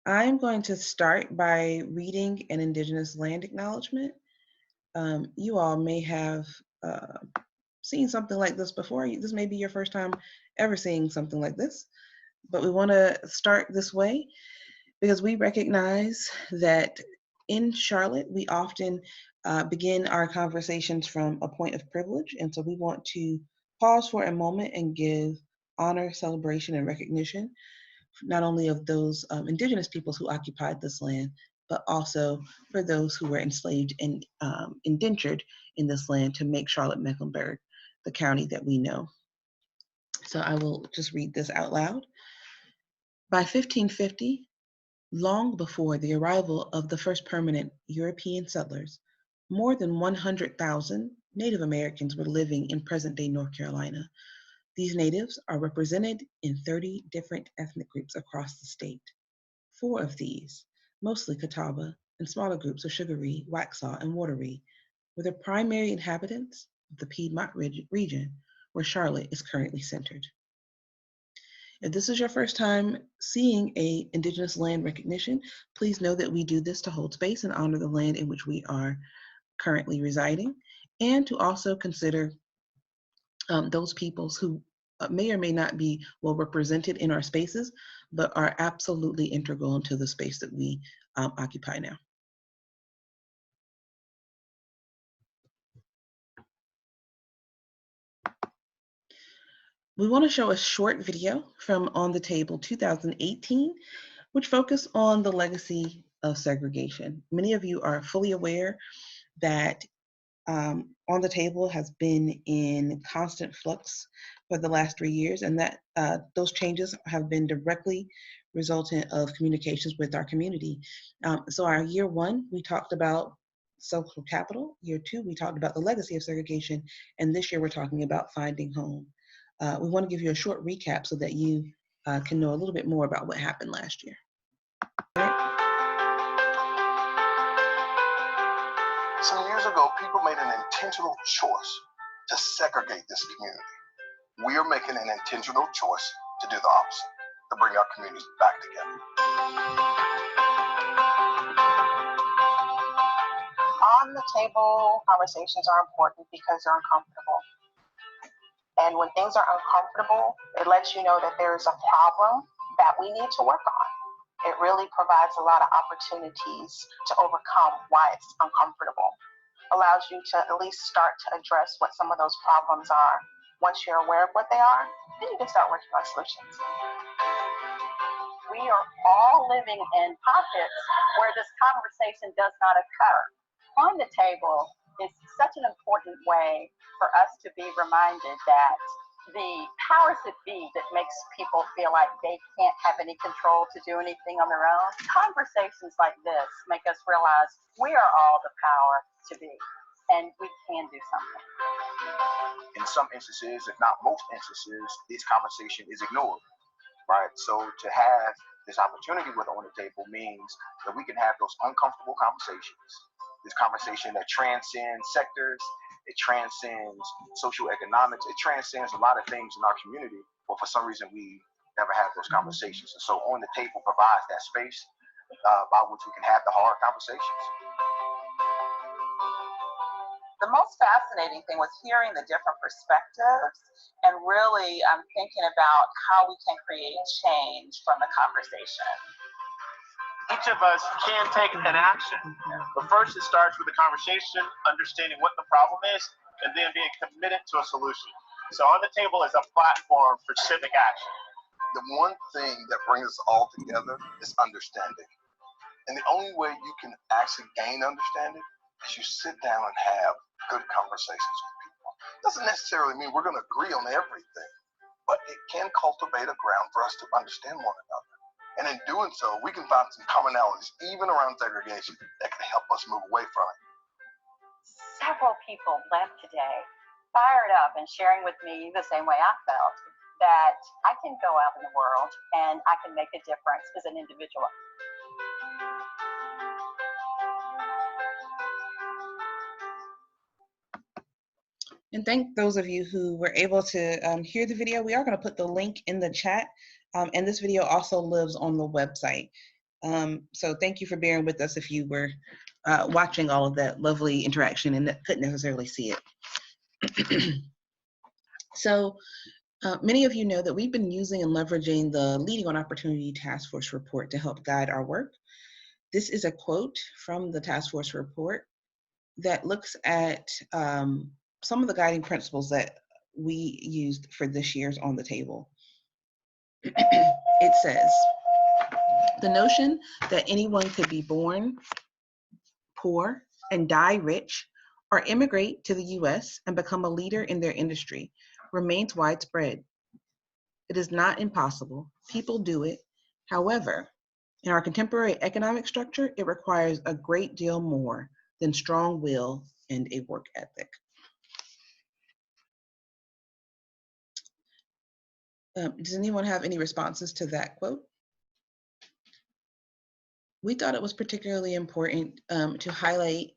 I'm going to start by reading an Indigenous land acknowledgement. You all may have seen something like this before. This may be your first time ever seeing something like this, but we want to start this way because we recognize that in Charlotte, we often begin our conversations from a point of privilege. And so we want to pause for a moment and give honor, celebration, and recognition, not only of those indigenous peoples who occupied this land, but also for those who were enslaved and indentured in this land to make Charlotte-Mecklenburg the county that we know. So I will just read this out loud. By 1550, long before the arrival of the first permanent European settlers, more than 100,000 Native Americans were living in present-day North Carolina. These natives are represented in 30 different ethnic groups across the state. 4 of these, mostly Catawba, and smaller groups of Sugaree, Waxhaw, and Wateree, were the primary inhabitants of the Piedmont region where Charlotte is currently centered. If this is your first time seeing a Indigenous land recognition, please know that we do this to hold space and honor the land in which we are currently residing, and to also consider those peoples who may or may not be well represented in our spaces, but are absolutely integral into the space that we occupy now. We want to show a short video from On the Table 2018, which focused on the legacy of segregation. Many of you are fully aware that On the Table has been in constant flux for the last 3 years, and that those changes have been directly resultant of communications with our community. So our year 1, we talked about social capital. Year 2, we talked about the legacy of segregation, and this year we're talking about finding home. We want to give you a short recap so that you can know a little bit more about what happened last year. Some years ago, people made an intentional choice to segregate this community. We are making an intentional choice to do the opposite, to bring our communities back together. On the table conversations are important because they're uncomfortable. And when things are uncomfortable, it lets you know that there's a problem that we need to work on. It really provides a lot of opportunities to overcome why it's uncomfortable. Allows you to at least start to address what some of those problems are. Once you're aware of what they are, then you can start working on solutions. We are all living in pockets where this conversation does not occur. On the table is such an important way for us to be reminded that the powers that be that makes people feel like they can't have any control to do anything on their own, conversations like this make us realize we are all the power to be, and we can do something. In some instances, if not most instances, this conversation is ignored, right? So to have this opportunity with On the Table means that we can have those uncomfortable conversations, this conversation that transcends sectors, it transcends social economics, it transcends a lot of things in our community, but for some reason we never have those conversations. And so On the Table provides that space by which we can have the hard conversations. The most fascinating thing was hearing the different perspectives and really thinking about how we can create change from the conversation. Each of us can take an action, but first it starts with a conversation, understanding what the problem is, and then being committed to a solution. So On the Table is a platform for civic action. The one thing that brings us all together is understanding. And the only way you can actually gain understanding is you sit down and have good conversations with people. Doesn't necessarily mean we're going to agree on everything, but it can cultivate a ground for us to understand one another. And in doing so, we can find some commonalities, even around segregation, that can help us move away from it. Several people left today fired up and sharing with me the same way I felt, that I can go out in the world and I can make a difference as an individual. And thank those of you who were able to hear the video. We are going to put the link in the chat, and this video also lives on the website. So thank you for bearing with us if you were watching all of that lovely interaction and couldn't necessarily see it. So many of you know that we've been using and leveraging the Leading on Opportunity Task Force report to help guide our work. This is a quote from the task force report that looks at some of the guiding principles that we used for this year's On the Table. It says, the notion that anyone could be born poor and die rich or immigrate to the US and become a leader in their industry remains widespread. It is not impossible. People do it. However, in our contemporary economic structure, it requires a great deal more than strong will and a work ethic. Does anyone have any responses to that quote? We thought it was particularly important to highlight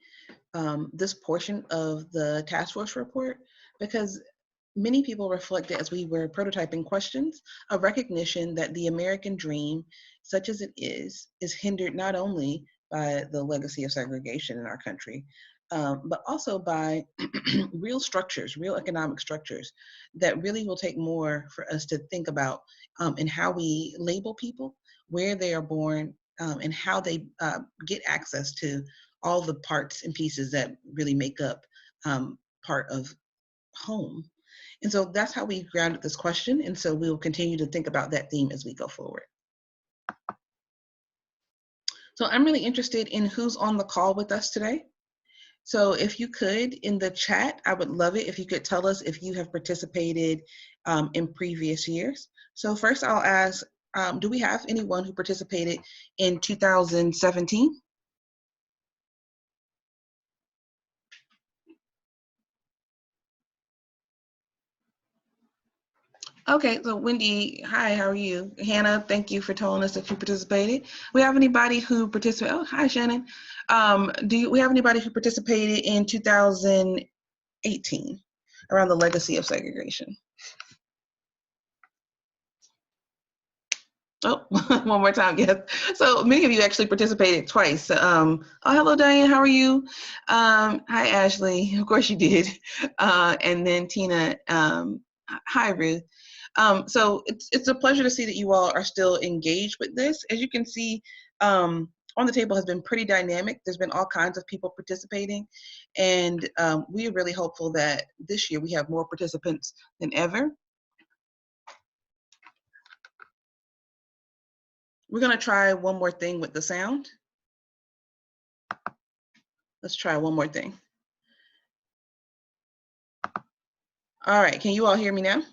this portion of the task force report because many people reflected as we were prototyping questions a recognition that the American dream, such as it is hindered not only by the legacy of segregation in our country, but also by real structures, real economic structures that really will take more for us to think about in how we label people, where they are born, and how they get access to all the parts and pieces that really make up part of home. And so that's how we grounded this question. And so we will continue to think about that theme as we go forward. So I'm really interested in who's on the call with us today. So if you could, in the chat, I would love it if you could tell us if you have participated in previous years. So first I'll ask, do we have anyone who participated in 2017? Okay, so Wendy, hi, how are you? Hannah, thank you for telling us that you participated. We have anybody who participated? Oh, hi, Shannon. We have anybody who participated in 2018 around the legacy of segregation? Oh, one more time, yes. So many of you actually participated twice. Oh, hello, Diane, how are you? Hi, Ashley, of course you did. And then Tina, hi, Ruth. So it's a pleasure to see that you all are still engaged with this. As you can see, On the Table has been pretty dynamic. There's been all kinds of people participating, and we are really hopeful that this year we have more participants than ever. We're gonna try one more thing with the sound. Let's try one more thing. All right, can you all hear me now?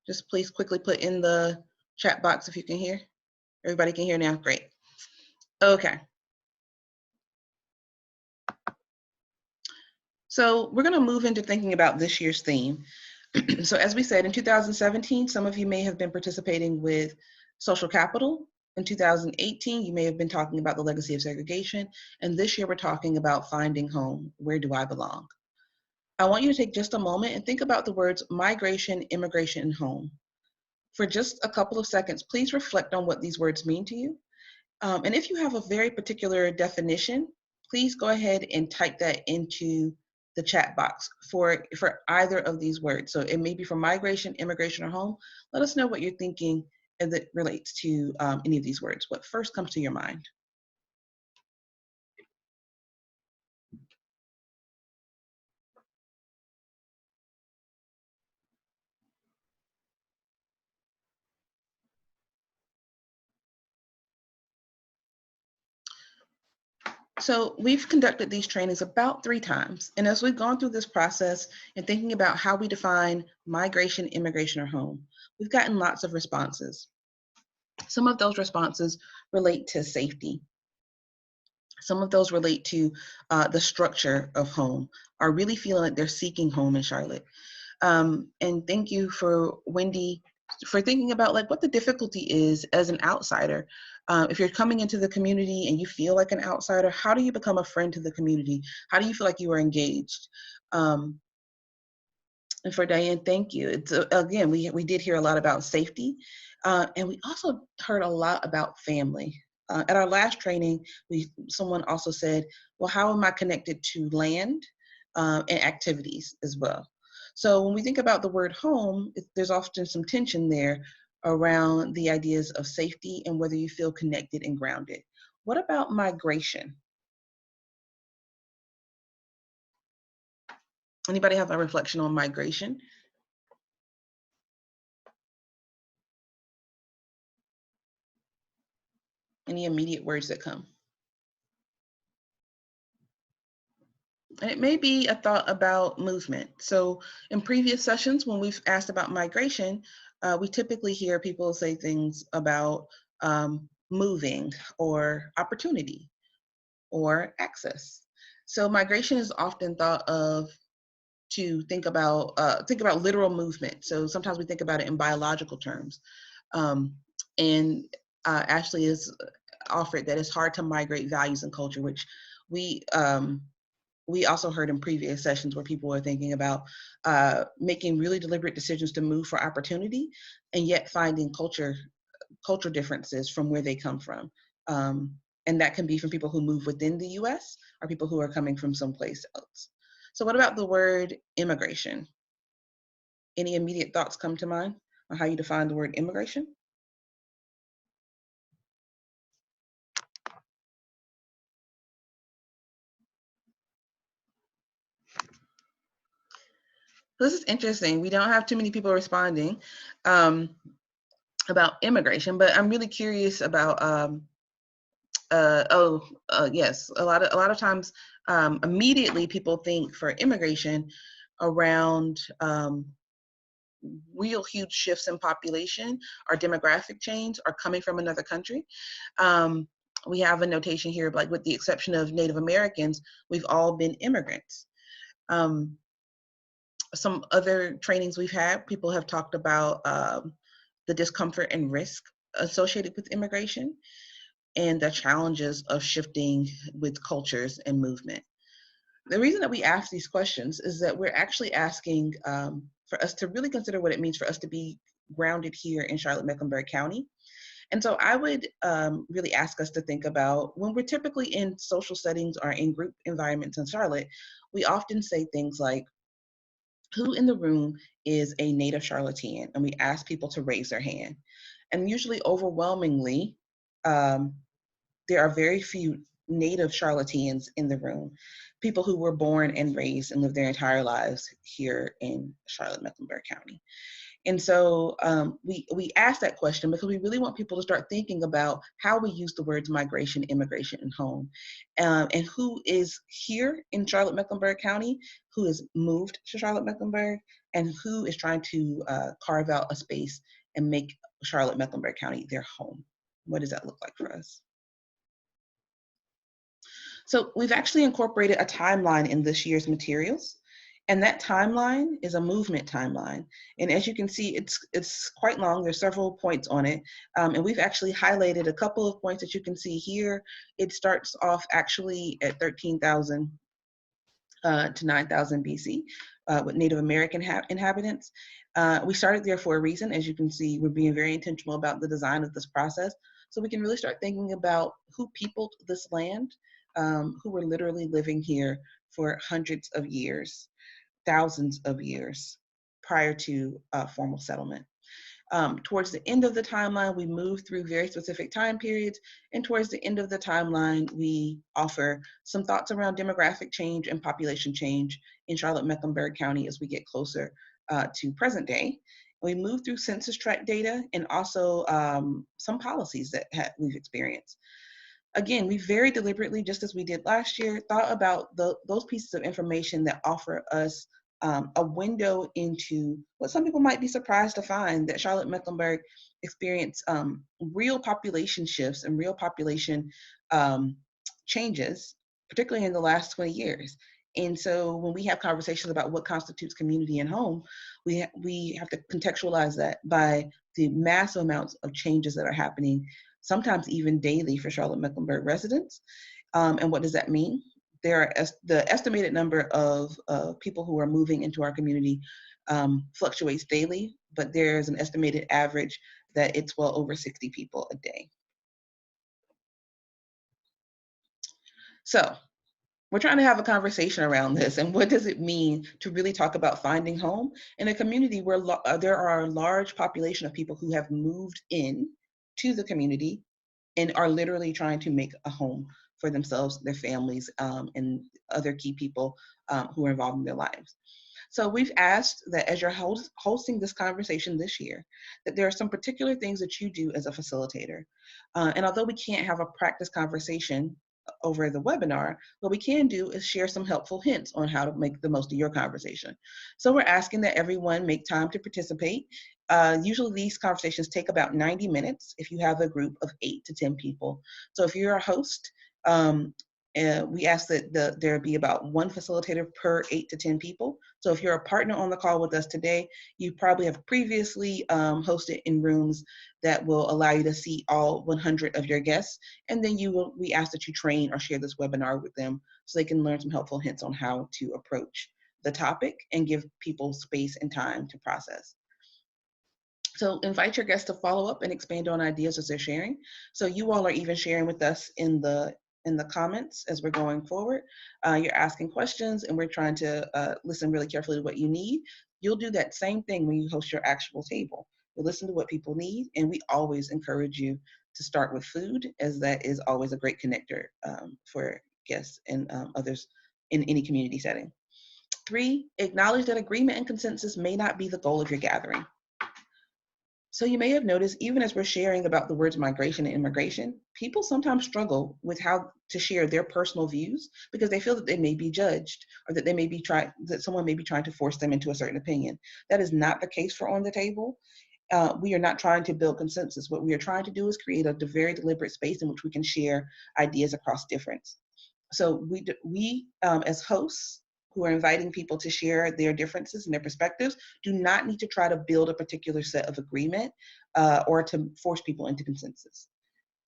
Just please quickly put in the chat box if you can hear. Everybody can hear now, great. Okay. So we're gonna move into thinking about this year's theme. So as we said, in 2017, some of you may have been participating with social capital. In 2018, you may have been talking about the legacy of segregation. And this year we're talking about finding home. Where do I belong? I want you to take just a moment and think about the words migration, immigration, and home. For just a couple of seconds, please reflect on what these words mean to you. And if you have a very particular definition, please go ahead and type that into the chat box for either of these words. So it may be for migration, immigration, or home. Let us know what you're thinking as it relates to any of these words. What first comes to your mind? So we've conducted these trainings about 3 times. And as we've gone through this process and thinking about how we define migration, immigration, or home, we've gotten lots of responses. Some of those responses relate to safety. Some of those relate to the structure of home, are really feeling like they're seeking home in Charlotte. And thank you for Wendy for thinking about like what the difficulty is as an outsider. If you're coming into the community and you feel like an outsider, how do you become a friend to the community? How do you feel like you are engaged? And for Diane, thank you. It's again, we did hear a lot about safety, and we also heard a lot about family. At our last training, someone also said, well, how am I connected to land and activities as well? So when we think about the word home, there's often some tension there around the ideas of safety and whether you feel connected and grounded. What about migration? Anybody have a reflection on migration? Any immediate words that come? And it may be a thought about movement. So in previous sessions, when we've asked about migration, we typically hear people say things about moving or opportunity or access. So migration is often thought of to think about literal movement. So sometimes we think about it in biological terms. And Ashley has offered that it's hard to migrate values and culture, which we also heard in previous sessions where people were thinking about making really deliberate decisions to move for opportunity, and yet finding culture differences from where they come from. And that can be from people who move within the US or people who are coming from someplace else. So what about the word immigration? Any immediate thoughts come to mind on how you define the word immigration? This is interesting. We don't have too many people responding about immigration, but I'm really curious about yes, a lot of times immediately people think for immigration around real huge shifts in population or demographic change or coming from another country. We have a notation here, like with the exception of Native Americans, we've all been immigrants. Some other trainings we've had, people have talked about the discomfort and risk associated with immigration and the challenges of shifting with cultures and movement. The reason that we ask these questions is that we're actually asking for us to really consider what it means for us to be grounded here in Charlotte-Mecklenburg County. And so I would really ask us to think about when we're typically in social settings or in group environments in Charlotte, we often say things like, who in the room is a native Charlottean? And we ask people to raise their hand. And usually overwhelmingly, there are very few native Charlotteans in the room, people who were born and raised and lived their entire lives here in Charlotte-Mecklenburg County. And so we ask that question because we really want people to start thinking about how we use the words migration, immigration, and home, and who is here in Charlotte-Mecklenburg County, who has moved to Charlotte-Mecklenburg, and who is trying to carve out a space and make Charlotte-Mecklenburg County their home. What does that look like for us? So we've actually incorporated a timeline in this year's materials, and that timeline is a movement timeline. And as you can see, it's quite long. There's several points on it, and we've actually highlighted a couple of points that you can see here. It starts off actually at 13,000 to 9,000 BC with Native American inhabitants. We started there for a reason. As you can see, we're being very intentional about the design of this process, so we can really start thinking about who peopled this land, who were literally living here for hundreds of years, thousands of years prior to formal settlement. Towards the end of the timeline, we move through very specific time periods, and towards the end of the timeline, we offer some thoughts around demographic change and population change in Charlotte-Mecklenburg County as we get closer to present day. We move through census tract data and also some policies that we've experienced. Again, we very deliberately, just as we did last year, thought about those pieces of information that offer us a window into what some people might be surprised to find, that Charlotte-Mecklenburg experienced real population shifts and real population changes, particularly in the last 20 years. And so when we have conversations about what constitutes community and home, we have to contextualize that by the massive amounts of changes that are happening, sometimes even daily for Charlotte-Mecklenburg residents. And what does that mean? The estimated number of people who are moving into our community fluctuates daily, but there's an estimated average that it's well over 60 people a day. So we're trying to have a conversation around this, and what does it mean to really talk about finding home in a community where there are a large population of people who have moved in to the community and are literally trying to make a home for themselves, their families, and other key people who are involved in their lives. So we've asked that as you're hosting this conversation this year, that there are some particular things that you do as a facilitator. And although we can't have a practice conversation over the webinar, what we can do is share some helpful hints on how to make the most of your conversation. So we're asking that everyone make time to participate. Usually these conversations take about 90 minutes if you have a group of 8 to 10 people. So if you're a host, we ask that there be about one facilitator per 8 to 10 people. So if you're a partner on the call with us today, you probably have previously hosted in rooms that will allow you to see all 100 of your guests. And then we ask that you train or share this webinar with them so they can learn some helpful hints on how to approach the topic and give people space and time to process. So invite your guests to follow up and expand on ideas as they're sharing. So you all are even sharing with us in the comments as we're going forward. You're asking questions and we're trying to listen really carefully to what you need. You'll do that same thing when you host your actual table. You'll listen to what people need, and we always encourage you to start with food, as that is always a great connector for guests and others in any community setting. 3, acknowledge that agreement and consensus may not be the goal of your gathering. So you may have noticed, even as we're sharing about the words migration and immigration, people sometimes struggle with how to share their personal views because they feel that they may be judged or that that someone may be trying to force them into a certain opinion. That is not the case for On the Table. We are not trying to build consensus. What we are trying to do is create a very deliberate space in which we can share ideas across difference. So we as hosts who are inviting people to share their differences and their perspectives do not need to try to build a particular set of agreement or to force people into consensus.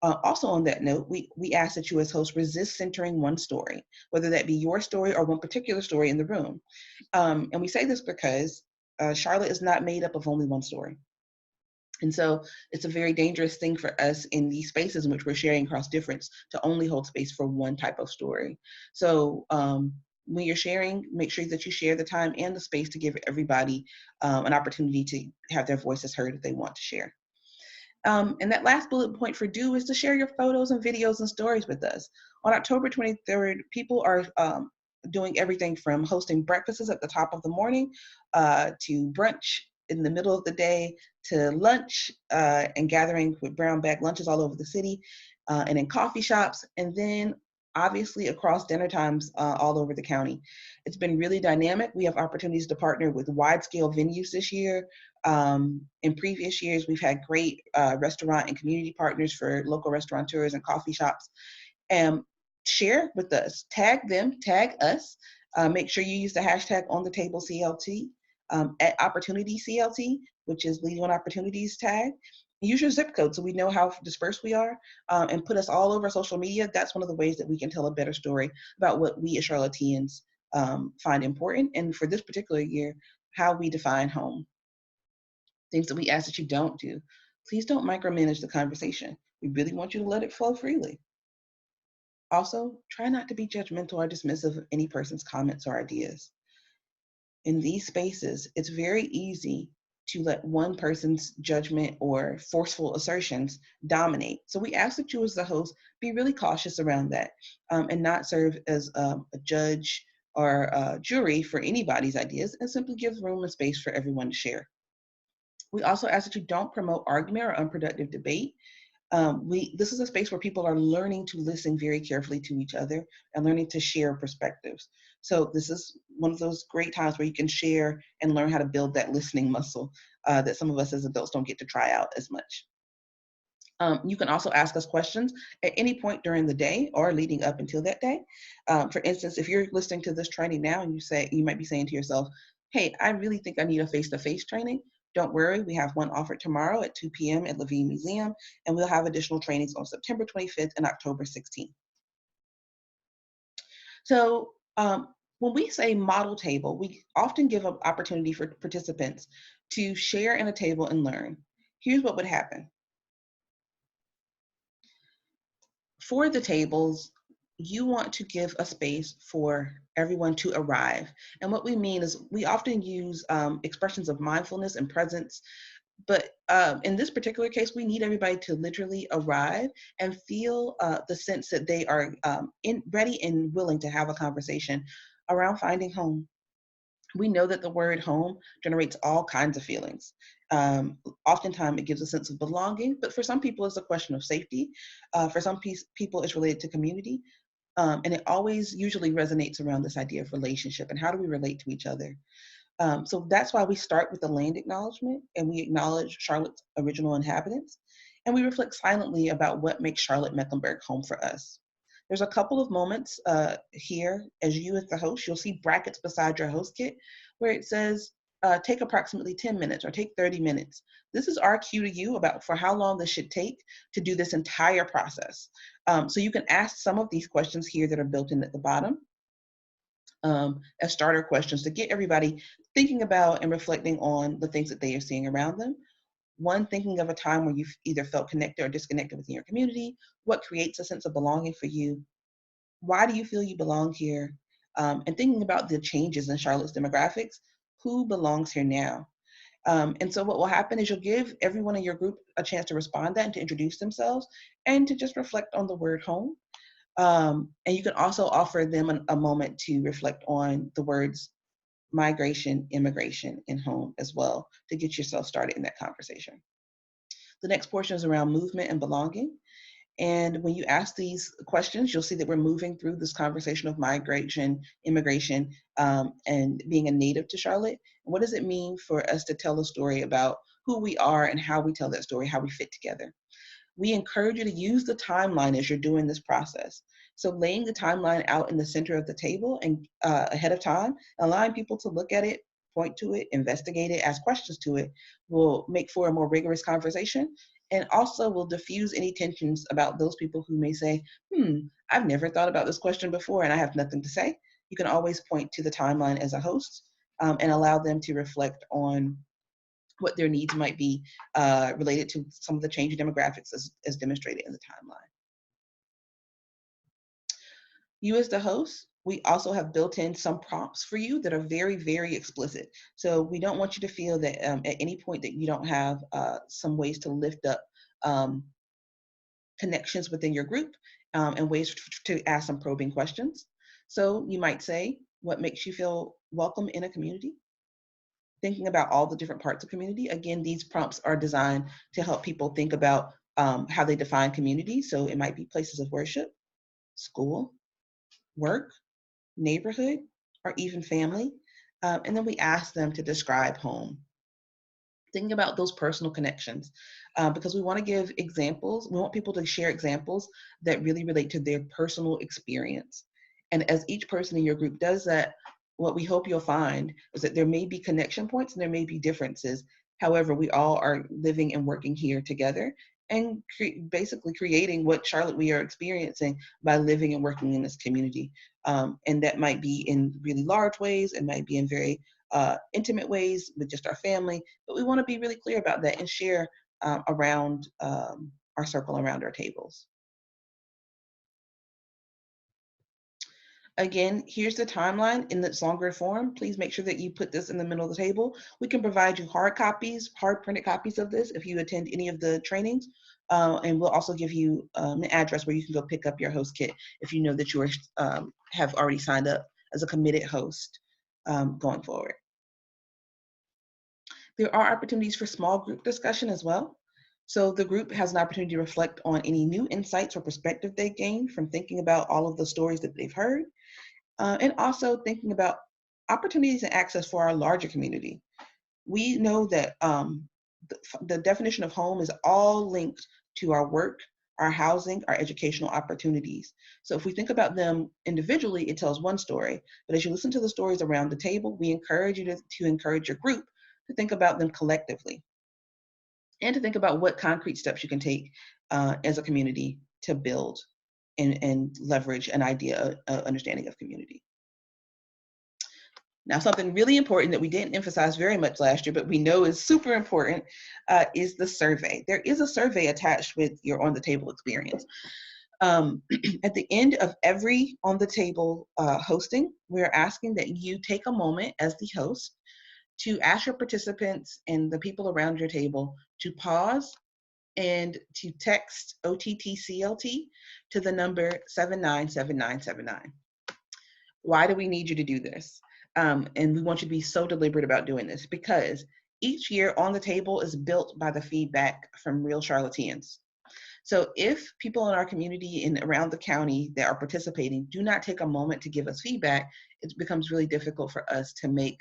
Also on that note, we ask that you as hosts resist centering one story, whether that be your story or one particular story in the room. And we say this because Charlotte is not made up of only one story. And so it's a very dangerous thing for us in these spaces in which we're sharing across difference to only hold space for one type of story. So when you're sharing, make sure that you share the time and the space to give everybody an opportunity to have their voices heard if they want to share. And that last bullet point for do is to share your photos and videos and stories with us. On October 23rd, people are doing everything from hosting breakfasts at the top of the morning to brunch in the middle of the day to lunch and gathering with brown bag lunches all over the city and in coffee shops, and then obviously across dinner times all over the county. It's been really dynamic. We have opportunities to partner with wide-scale venues this year. In previous years, we've had great restaurant and community partners for local restaurateurs and coffee shops. And share with us, tag them, tag us. Make sure you use the hashtag OnTheTableCLT at OpportunityCLT, which is Leading on Opportunities tag. Use your zip code so we know how dispersed we are, and put us all over social media. That's one of the ways that we can tell a better story about what we as Charlotteans find important, and for this particular year, how we define home. Things that we ask that you don't do. Please don't micromanage the conversation. We really want you to let it flow freely. Also, try not to be judgmental or dismissive of any person's comments or ideas. In these spaces, it's very easy to let one person's judgment or forceful assertions dominate. So we ask that you as the host be really cautious around that and not serve as a judge or a jury for anybody's ideas, and simply give room and space for everyone to share. We also ask that you don't promote argument or unproductive debate. This is a space where people are learning to listen very carefully to each other and learning to share perspectives. So this is one of those great times where you can share and learn how to build that listening muscle that some of us as adults don't get to try out as much. You can also ask us questions at any point during the day or leading up until that day. For instance, if you're listening to this training now and you might be saying to yourself, hey, I really think I need a face-to-face training. Don't worry, we have one offered tomorrow at 2 p.m. at Levine Museum, and we'll have additional trainings on September 25th and October 16th. So when we say model table, we often give an opportunity for participants to share in a table and learn. Here's what would happen. For the tables, you want to give a space for everyone to arrive. And what we mean is we often use expressions of mindfulness and presence, but in this particular case, we need everybody to literally arrive and feel the sense that they are ready and willing to have a conversation around finding home. We know that the word home generates all kinds of feelings. Oftentimes, it gives a sense of belonging, but for some people, it's a question of safety. For some people, it's related to community. And it always usually resonates around this idea of relationship and how do we relate to each other. So that's why we start with the land acknowledgement and we acknowledge Charlotte's original inhabitants. And we reflect silently about what makes Charlotte-Mecklenburg home for us. There's a couple of moments here as you as the host, you'll see brackets beside your host kit where it says, take approximately 10 minutes or take 30 minutes. This is our cue to you about for how long this should take to do this entire process. So you can ask some of these questions here that are built in at the bottom as starter questions to get everybody thinking about and reflecting on the things that they are seeing around them. One, thinking of a time where you've either felt connected or disconnected within your community. What creates a sense of belonging for you? Why do you feel you belong here? And thinking about the changes in Charlotte's demographics. Who belongs here now? And so what will happen is you'll give everyone in your group a chance to respond to that and to introduce themselves and to just reflect on the word home. And you can also offer them a moment to reflect on the words migration, immigration, and home as well to get yourself started in that conversation. The next portion is around movement and belonging. And when you ask these questions, you'll see that we're moving through this conversation of migration, immigration, and being a native to Charlotte. What does it mean for us to tell a story about who we are and how we tell that story, how we fit together? We encourage you to use the timeline as you're doing this process. So laying the timeline out in the center of the table and ahead of time, allowing people to look at it, point to it, investigate it, ask questions to it, will make for a more rigorous conversation and also will diffuse any tensions about those people who may say, I've never thought about this question before and I have nothing to say. You can always point to the timeline as a host and allow them to reflect on what their needs might be related to some of the changing demographics as demonstrated in the timeline. You as the host, we also have built in some prompts for you that are very, very explicit. So we don't want you to feel that at any point that you don't have some ways to lift up connections within your group and ways to ask some probing questions. So you might say, what makes you feel welcome in a community? Thinking about all the different parts of community. Again, these prompts are designed to help people think about how they define community. So it might be places of worship, school, work, neighborhood, or even family. And then we ask them to describe home. Thinking about those personal connections because we want to give examples. We want people to share examples that really relate to their personal experience. And as each person in your group does that, what we hope you'll find is that there may be connection points and there may be differences. However, we all are living and working here together and basically creating what Charlotte we are experiencing by living and working in this community. And that might be in really large ways, it might be in very intimate ways with just our family, but we want to be really clear about that and share around our circle, around our tables. Again, here's the timeline in its longer form. Please make sure that you put this in the middle of the table. We can provide you hard printed copies of this if you attend any of the trainings. And we'll also give you an address where you can go pick up your host kit if you know that you have already signed up as a committed host going forward. There are opportunities for small group discussion as well. So the group has an opportunity to reflect on any new insights or perspective they gained from thinking about all of the stories that they've heard. And also thinking about opportunities and access for our larger community. We know that the definition of home is all linked to our work, our housing, our educational opportunities. So if we think about them individually, it tells one story. But as you listen to the stories around the table, we encourage you to encourage your group to think about them collectively and to think about what concrete steps you can take as a community to build and leverage an understanding of community. Now, something really important that we didn't emphasize very much last year, but we know is super important, is the survey. There is a survey attached with your on the table experience. At the end of every On the Table hosting, we're asking that you take a moment as the host to ask your participants and the people around your table to pause and to text OTTCLT to the number 797979. Why do we need you to do this? And we want you to be so deliberate about doing this because each year On the Table is built by the feedback from real Charlotteans. So if people in our community and around the county that are participating do not take a moment to give us feedback, it becomes really difficult for us to make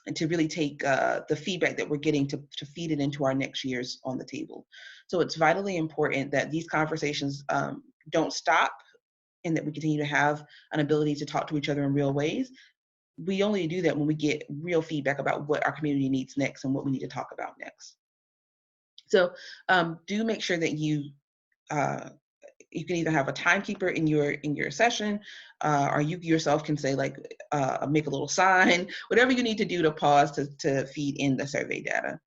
and to really take the feedback that we're getting to feed it into our next year's On the Table. So it's vitally important that these conversations don't stop and that we continue to have an ability to talk to each other in real ways. We only do that when we get real feedback about what our community needs next and what we need to talk about next. So do make sure that you you can either have a timekeeper in your session, or you yourself can say like make a little sign, whatever you need to do to pause to feed in the survey data.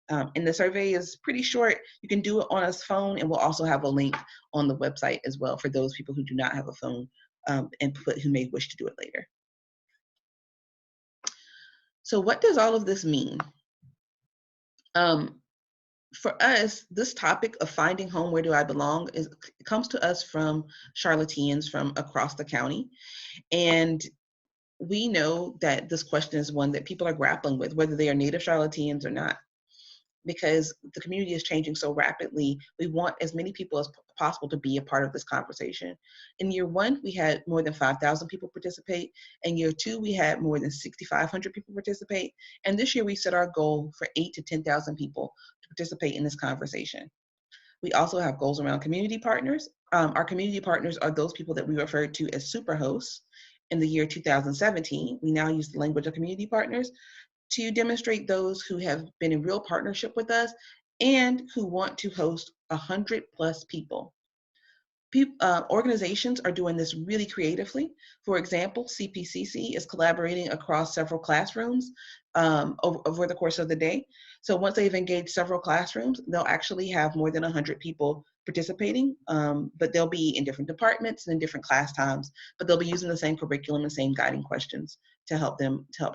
And the survey is pretty short. You can do it on a phone, and we'll also have a link on the website as well for those people who do not have a phone and who may wish to do it later. So what does all of this mean? For us, this topic of finding home, where do I belong, comes to us from Charlotteans from across the county. And we know that this question is one that people are grappling with, whether they are native Charlotteans or not. Because the community is changing so rapidly, we want as many people as possible to be a part of this conversation. In year one, we had more than 5,000 people participate. In year two, we had more than 6,500 people participate. And this year, we set our goal for 8,000 to 10,000 people to participate in this conversation. We also have goals around community partners. Our community partners are those people that we referred to as super hosts. In the year 2017, we now use the language of community partners to demonstrate those who have been in real partnership with us and who want to host 100 plus people. Organizations are doing this really creatively. For example, CPCC is collaborating across several classrooms over the course of the day. So once they've engaged several classrooms, they'll actually have more than 100 people participating, but they'll be in different departments and in different class times, but they'll be using the same curriculum and same guiding questions to help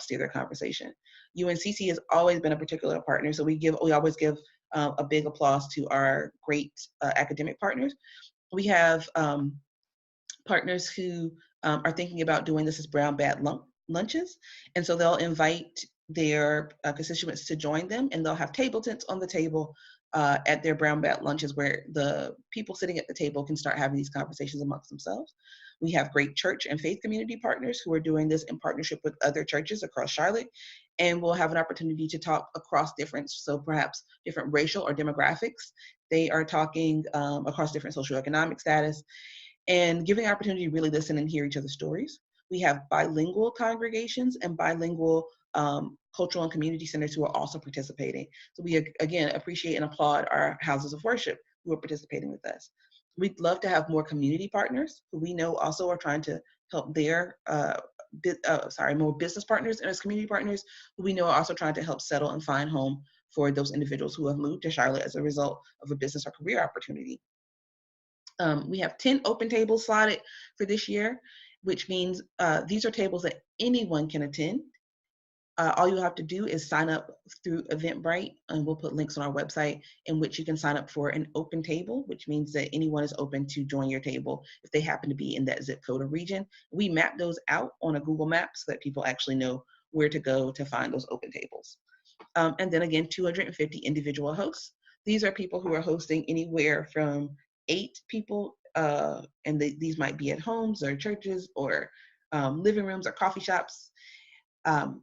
steer their conversation. UNCC has always been a particular partner, so we always give a big applause to our great academic partners. We have partners who are thinking about doing this as brown bag lunches, and so they'll invite their constituents to join them, and they'll have table tents on the table at their brown bag lunches where the people sitting at the table can start having these conversations amongst themselves. We have great church and faith community partners who are doing this in partnership with other churches across Charlotte, and we'll have an opportunity to talk across so perhaps different racial or demographics. They are talking across different socioeconomic status and giving an opportunity to really listen and hear each other's stories. We have bilingual congregations and bilingual cultural and community centers who are also participating. So we, again, appreciate and applaud our houses of worship who are participating with us. We'd love to have more community partners who we know also are trying to help their, more business partners and as community partners who we know are also trying to help settle and find home for those individuals who have moved to Charlotte as a result of a business or career opportunity. We have 10 open tables slotted for this year, which means these are tables that anyone can attend. All you have to do is sign up through Eventbrite, and we'll put links on our website in which you can sign up for an open table, which means that anyone is open to join your table if they happen to be in that zip code or region. We map those out on a Google map so that people actually know where to go to find those open tables. And then again, 250 individual hosts. These are people who are hosting anywhere from 8 people, and these might be at homes or churches or living rooms or coffee shops.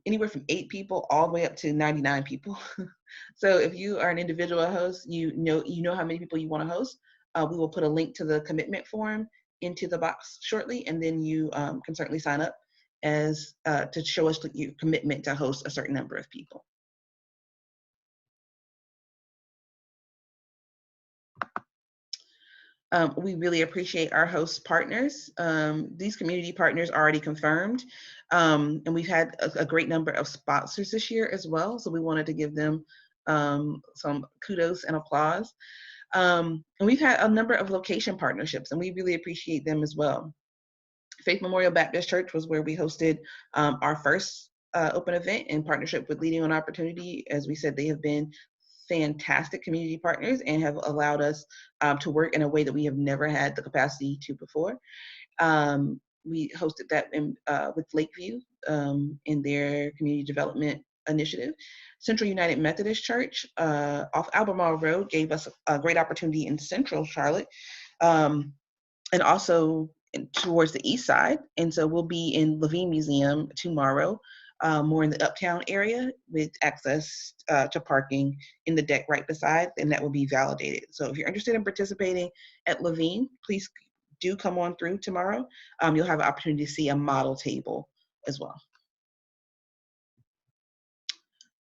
Anywhere from 8 people all the way up to 99 people. So if you are an individual host, you know how many people you want to host. We will put a link to the commitment form into the box shortly, and then you can certainly sign up as to show us your commitment to host a certain number of people. We really appreciate our host partners. These community partners are already confirmed, and we've had a great number of sponsors this year as well, so we wanted to give them some kudos and applause. And we've had a number of location partnerships, and we really appreciate them as well. Faith Memorial Baptist Church was where we hosted our first open event in partnership with Leading on Opportunity. As we said, they have been fantastic community partners and have allowed us to work in a way that we have never had the capacity to before. We hosted that with Lakeview in their community development initiative. Central United Methodist Church off Albemarle Road gave us a great opportunity in Central Charlotte, and also towards the east side. And so we'll be in Levine Museum tomorrow, more in the uptown area with access to parking in the deck right beside, and that will be validated. So if you're interested in participating at Levine, please do come on through tomorrow. You'll have an opportunity to see a model table as well.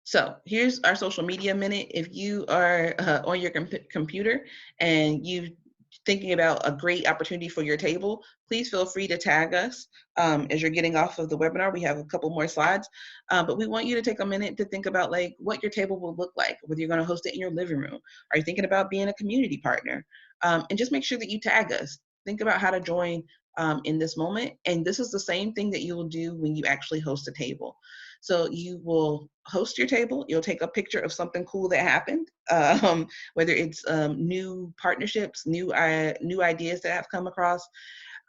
So here's our social media minute. If you are on your computer and you thinking about a great opportunity for your table, please feel free to tag us as you're getting off of the webinar. We have a couple more slides, but we want you to take a minute to think about like what your table will look like, whether you're going to host it in your living room. Are you thinking about being a community partner? And just make sure that you tag us. Think about how to join in this moment. And this is the same thing that you will do when you actually host a table. So you will host your table, you'll take a picture of something cool that happened, whether it's new partnerships, new ideas that have come across.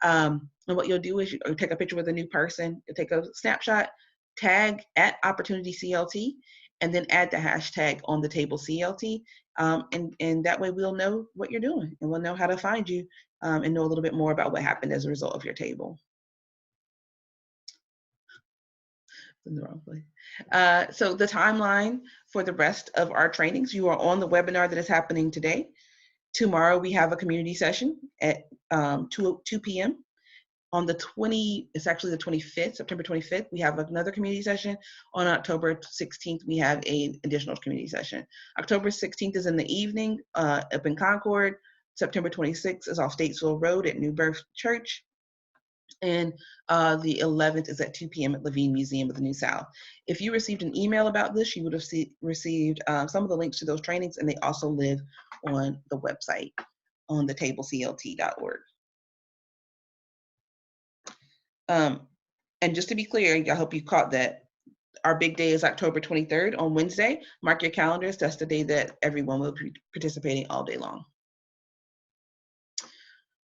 And what you'll do is you'll take a picture with a new person, you'll take a snapshot, tag at OTTCLT, and then add the hashtag on the table CLT. And that way we'll know what you're doing and we'll know how to find you and know a little bit more about what happened as a result of your table. In the wrong place. So the timeline for the rest of our trainings, you are on the webinar that is happening today. Tomorrow we have a community session at 2 p.m. On the it's actually the 25th, September 25th, we have another community session. On October 16th, we have an additional community session. October 16th is in the evening up in Concord. September 26th is off Statesville Road at New Birth Church. And the 11th is at 2 p.m. at Levine Museum of the New South. If you received an email about this, you would have received some of the links to those trainings, and they also live on the website on the tableclt.org. And just to be clear, I hope you caught that our big day is October 23rd on Wednesday. Mark your calendars. That's the day that everyone will be participating all day long.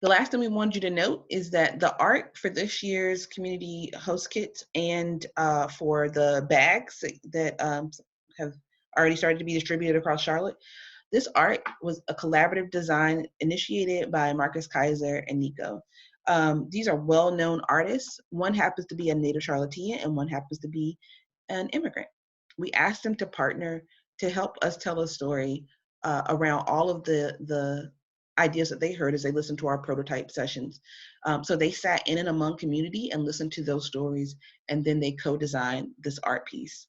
The last thing we wanted you to note is that the art for this year's community host kits and for the bags that have already started to be distributed across Charlotte, this art was a collaborative design initiated by Marcus Kaiser and Nico. These are well-known artists. One happens to be a native Charlottean and one happens to be an immigrant. We asked them to partner to help us tell a story around all of the ideas that they heard as they listened to our prototype sessions. So they sat in and among community and listened to those stories, and then they co-designed this art piece.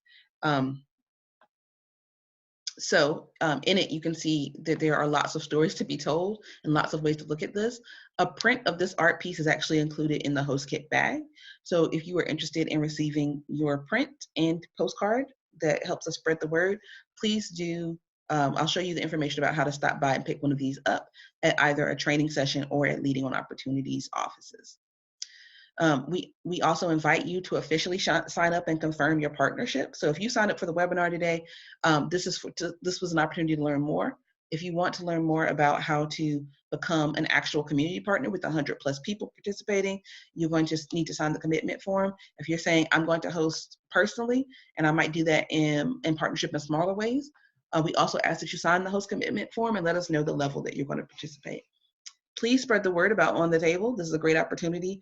So in it, you can see that there are lots of stories to be told and lots of ways to look at this. A print of this art piece is actually included in the host kit bag. So if you are interested in receiving your print and postcard that helps us spread the word, please do. I'll show you the information about how to stop by and pick one of these up at either a training session or at Leading on Opportunities offices. We also invite you to officially sign up and confirm your partnership. So if you signed up for the webinar today, this was an opportunity to learn more. If you want to learn more about how to become an actual community partner with 100+ people participating, you're going to need to sign the commitment form. If you're saying, I'm going to host personally, and I might do that in partnership in smaller ways, we also ask that you sign the host commitment form and let us know the level that you're going to participate. Please spread the word about On the Table. This is a great opportunity.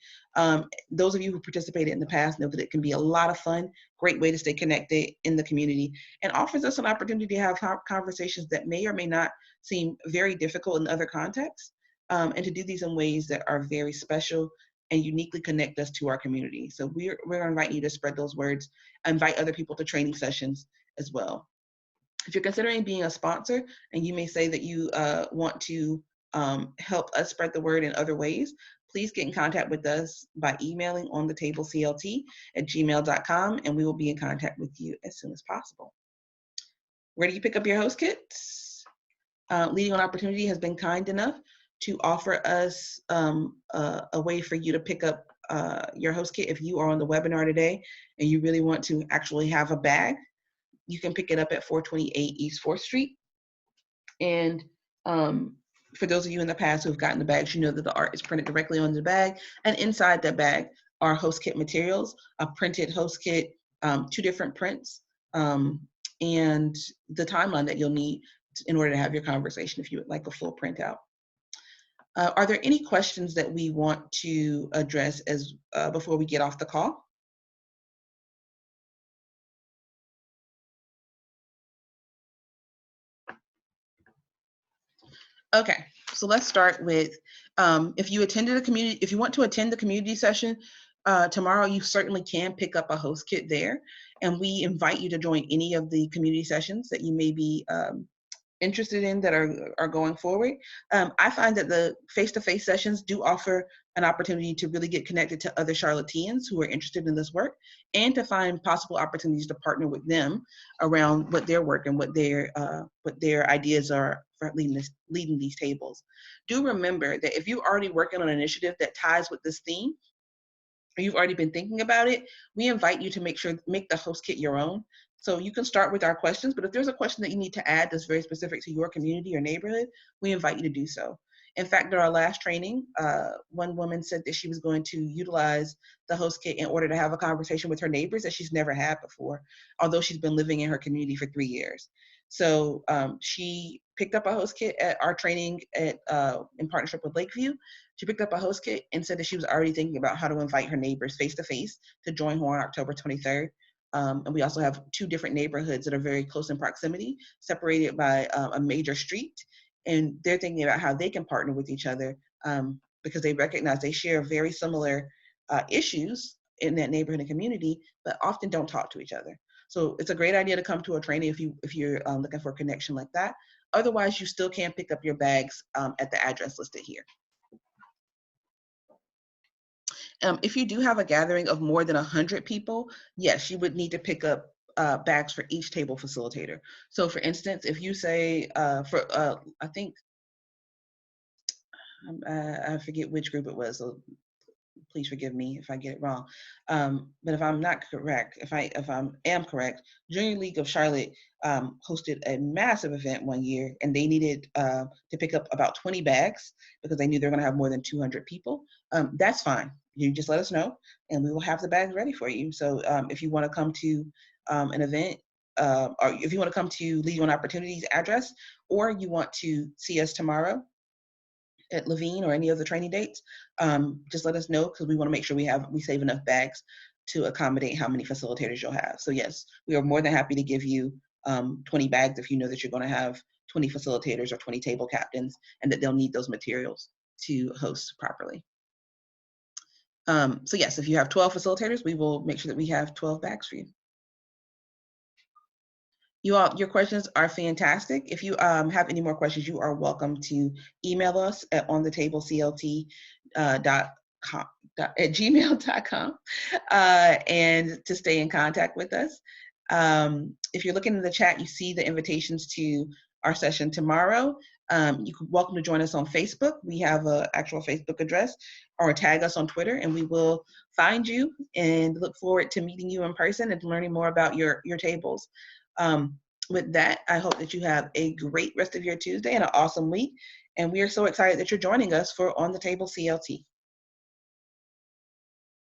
Those of you who participated in the past know that it can be a lot of fun, great way to stay connected in the community, and offers us an opportunity to have conversations that may or may not seem very difficult in other contexts, and to do these in ways that are very special and uniquely connect us to our community. So we're inviting you to spread those words, invite other people to training sessions as well. If you're considering being a sponsor, and you may say that you want to help us spread the word in other ways, please get in contact with us by emailing onthetableclt@gmail.com, and we will be in contact with you as soon as possible. Where do you pick up your host kits? Leading on Opportunity has been kind enough to offer us a way for you to pick up your host kit. If you are on the webinar today and you really want to actually have a bag, you can pick it up at 428 East 4th Street. And for those of you in the past who have gotten the bags, you know that the art is printed directly on the bag. And inside that bag are host kit materials, a printed host kit, 2 different prints, and the timeline that you'll need in order to have your conversation if you would like a full printout. Are there any questions that we want to address as before we get off the call? Okay, so let's start with if you attended a community, if you want to attend the community session tomorrow, you certainly can pick up a host kit there, and we invite you to join any of the community sessions that you may be interested in that are going forward. I find that the face-to-face sessions do offer an opportunity to really get connected to other Charlotteans who are interested in this work, and to find possible opportunities to partner with them around what their work and what their ideas are for leading these tables. Do remember that if you're already working on an initiative that ties with this theme, or you've already been thinking about it, we invite you to make the host kit your own. So you can start with our questions, but if there's a question that you need to add that's very specific to your community or neighborhood, we invite you to do so. In fact, during our last training, one woman said that she was going to utilize the host kit in order to have a conversation with her neighbors that she's never had before, although she's been living in her community for 3 years. So she picked up a host kit at our training in partnership with Lakeview. She picked up a host kit and said that she was already thinking about how to invite her neighbors face-to-face to join her on October 23rd. And we also have 2 different neighborhoods that are very close in proximity, separated by a major street. And they're thinking about how they can partner with each other because they recognize they share very similar issues in that neighborhood and community, but often don't talk to each other. So it's a great idea to come to a training if you're looking for a connection like that. Otherwise, you still can pick up your bags at the address listed here. If you do have a gathering of more than 100 people, yes, you would need to pick up bags for each table facilitator. So for instance, if you say I think, I forget which group it was, so please forgive me if I get it wrong. But if I'm not correct, if I am correct, Junior League of Charlotte hosted a massive event one year, and they needed to pick up about 20 bags because they knew they were going to have more than 200 people. That's fine. You just let us know, and we will have the bags ready for you. So if you want to come to an event, or if you want to come to Lead on Opportunities address, or you want to see us tomorrow at Levine or any of the training dates, just let us know, because we want to make sure we save enough bags to accommodate how many facilitators you'll have. So yes, we are more than happy to give you 20 bags if you know that you're going to have 20 facilitators or 20 table captains, and that they'll need those materials to host properly. So yes, if you have 12 facilitators, we will make sure that we have 12 bags for you. Your questions are fantastic. If you have any more questions, you are welcome to email us at onthetablect.gmail.com and to stay in contact with us. If you're looking in the chat, you see the invitations to our session tomorrow. You're welcome to join us on Facebook. We have an actual Facebook address, or tag us on Twitter, and we will find you and look forward to meeting you in person and learning more about your tables. With that, I hope that you have a great rest of your Tuesday and an awesome week. And we are so excited that you're joining us for On the Table CLT.